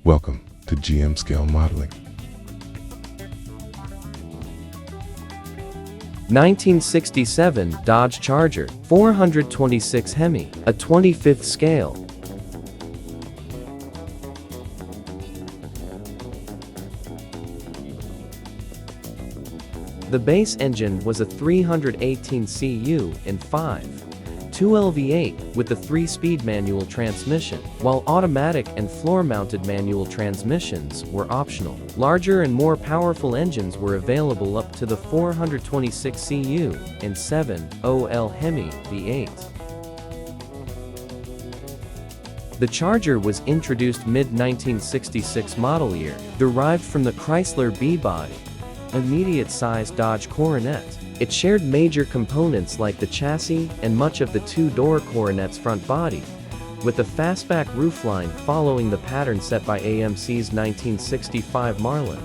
Welcome to GM Scale Modeling. 1967 Dodge Charger, 426 Hemi, a 25th scale. The base engine was a 318 cu in 5.2L V8 with a 3-speed manual transmission, while automatic and floor-mounted manual transmissions were optional. Larger and more powerful engines were available up to the 426 cu in 7.0L Hemi V8. The Charger was introduced mid-1966 model year, derived from the Chrysler B-body, a medium-sized Dodge Coronet. It shared major components like the chassis and much of the two-door Coronet's front body, with a fastback roofline following the pattern set by AMC's 1965 Marlin.